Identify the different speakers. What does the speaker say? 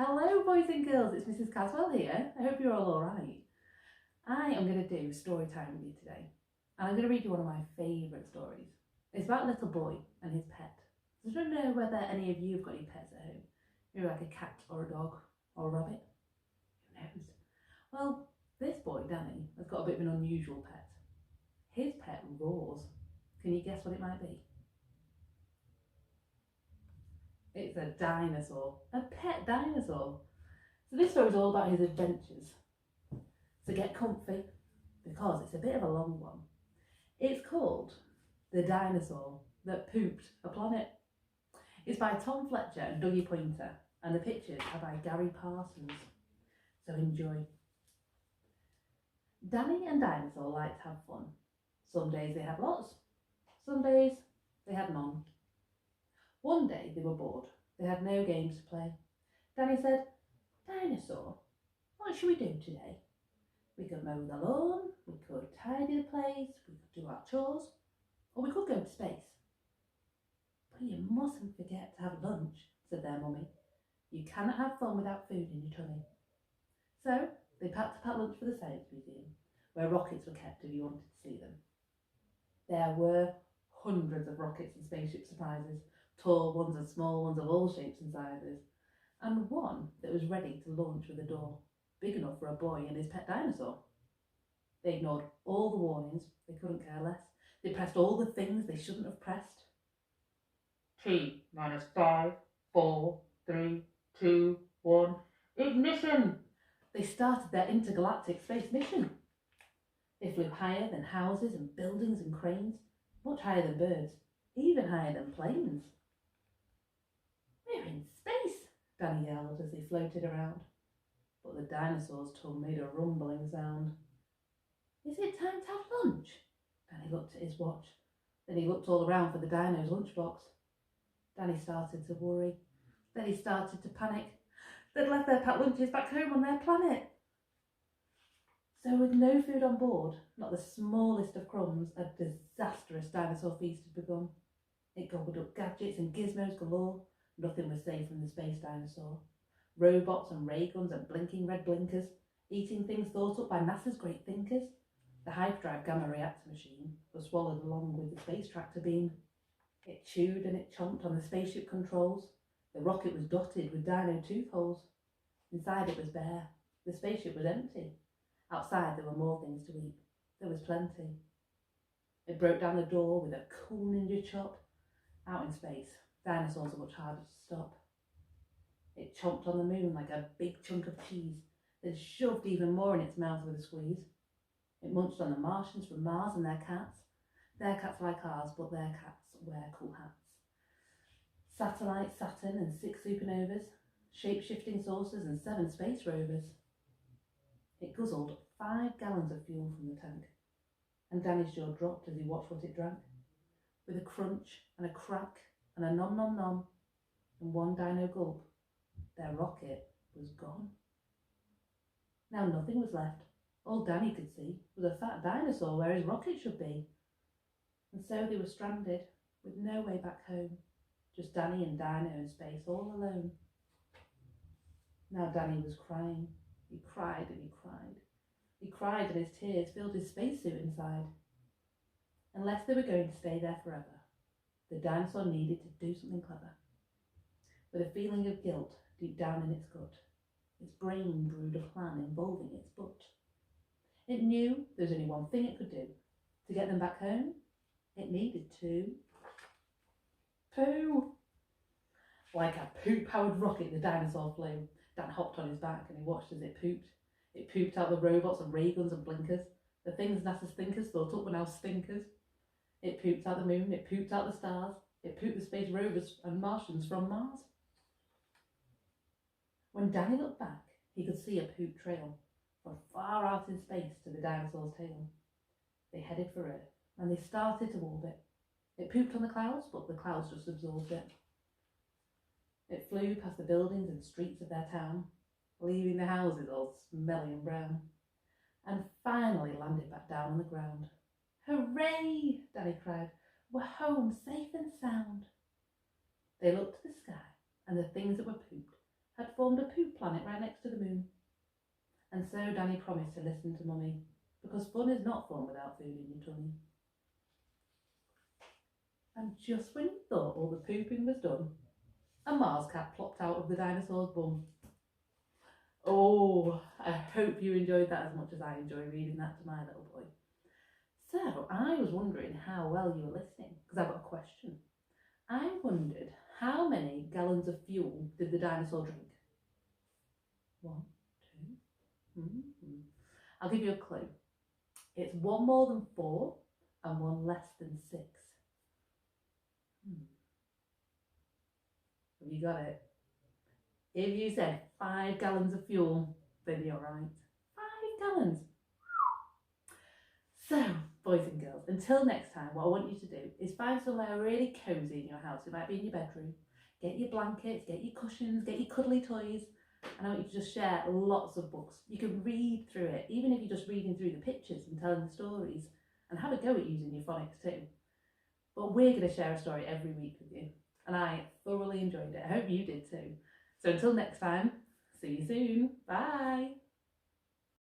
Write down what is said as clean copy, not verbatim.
Speaker 1: Hello boys and girls, it's Mrs. Caswell here. I hope you're all alright. I am going to do story time with you today. And I'm going to read you one of my favourite stories. It's about a little boy and his pet. So I don't know whether any of you have got any pets at home. Maybe like a cat or a dog or a rabbit. Who knows? Well, this boy, Danny, has got a bit of an unusual pet. His pet roars. Can you guess what it might be? It's a dinosaur, a pet dinosaur. So this story is all about his adventures. So get comfy, because it's a bit of a long one. It's called The Dinosaur That Pooped a Planet. It's by Tom Fletcher and Dougie Pointer, and the pictures are by Gary Parsons. So enjoy. Danny and Dinosaur like to have fun. Some days they had lots, some days they had none. One day they were bored. They had no games to play. Danny said, "Dinosaur, what should we do today? We could mow the lawn, we could tidy the place, we could do our chores, or we could go to space." "But you mustn't forget to have lunch," said their mummy. "You cannot have fun without food in your tummy." So they packed a packed lunch for the Science Museum, where rockets were kept if you wanted to see them. There were hundreds of rockets and spaceship surprises, tall ones and small ones of all shapes and sizes, and one that was ready to launch with a door big enough for a boy and his pet dinosaur. They ignored all the warnings, they couldn't care less. They pressed all the things they shouldn't have pressed. T minus 5, 4, 3, 2, 1, ignition! They started their intergalactic space mission. They flew higher than houses and buildings and cranes, much higher than birds, even higher than planes. "We're in space," Danny yelled as they floated around. But the dinosaur's tongue made a rumbling sound. "Is it time to have lunch?" Danny looked at his watch. Then he looked all around for the dino's lunchbox. Danny started to worry. Then he started to panic. They'd left their packed lunches back home on their planet. So with no food on board, not the smallest of crumbs, a disastrous dinosaur feast had begun. It gobbled up gadgets and gizmos galore. Nothing was safe from the space dinosaur. Robots and ray guns and blinking red blinkers, eating things thought up by NASA's great thinkers. The hyperdrive gamma reactor machine was swallowed along with the space tractor beam. It chewed and it chomped on the spaceship controls. The rocket was dotted with dino tooth holes. Inside it was bare. The spaceship was empty. Outside there were more things to eat. There was plenty. It broke down the door with a cool ninja chop. Out in space, dinosaurs are much harder to stop. It chomped on the moon like a big chunk of cheese, then shoved even more in its mouth with a squeeze. It munched on the Martians from Mars and their cats. Their cats like ours, but their cats wear cool hats. Satellite, Saturn and 6 supernovas, shape-shifting saucers and 7 space rovers. It guzzled 5 gallons of fuel from the tank, and Danny's jaw dropped as he watched what it drank. With a crunch and a crack and a nom nom nom and one dino gulp, their rocket was gone. Now nothing was left. All Danny could see was a fat dinosaur where his rocket should be. And so they were stranded, with no way back home. Just Danny and Dino in space, all alone. Now Danny was crying. He cried and he cried. He cried and his tears filled his spacesuit inside. Unless they were going to stay there forever, the dinosaur needed to do something clever. With a feeling of guilt deep down in its gut, its brain brewed a plan involving its butt. It knew there was only one thing it could do. To get them back home, it needed to poo. Like a poo-powered rocket, the dinosaur flew. Dan hopped on his back and he watched as it pooped. It pooped out the robots and ray guns and blinkers. The things NASA's thinkers thought up were now stinkers. It pooped out the moon, it pooped out the stars. It pooped the space rovers and Martians from Mars. When Danny looked back, he could see a poop trail from far out in space to the dinosaur's tail. They headed for Earth and they started to orbit. It pooped on the clouds, but the clouds just absorbed it. It flew past the buildings and streets of their town, leaving the houses all smelly and brown, and finally landed back down on the ground. "Hooray!" Danny cried. "We're home, safe and sound." They looked to the sky, and the things that were pooped had formed a poop planet right next to the moon. And so Danny promised to listen to Mummy, because fun is not fun without food in your tummy. And just when you thought all the pooping was done, a Mars cat plopped out of the dinosaur's bum. Oh, I hope you enjoyed that as much as I enjoy reading that to my little boy. So I was wondering how well you were listening, because I've got a question. I wondered, how many gallons of fuel did the dinosaur drink? 1, 2. I'll give you a clue. It's 1 more than 4 and 1 less than 6. Have you got it? If you said 5 gallons of fuel, then you're right. 5 gallons. So, boys and girls, until next time, what I want you to do is find somewhere really cosy in your house. It might be in your bedroom. Get your blankets, get your cushions, get your cuddly toys. And I want you to just share lots of books. You can read through it, even if you're just reading through the pictures and telling the stories, and have a go at using your phonics too. But we're going to share a story every week with you. And I thoroughly enjoyed it. I hope you did too. So until next time, see you soon. Bye.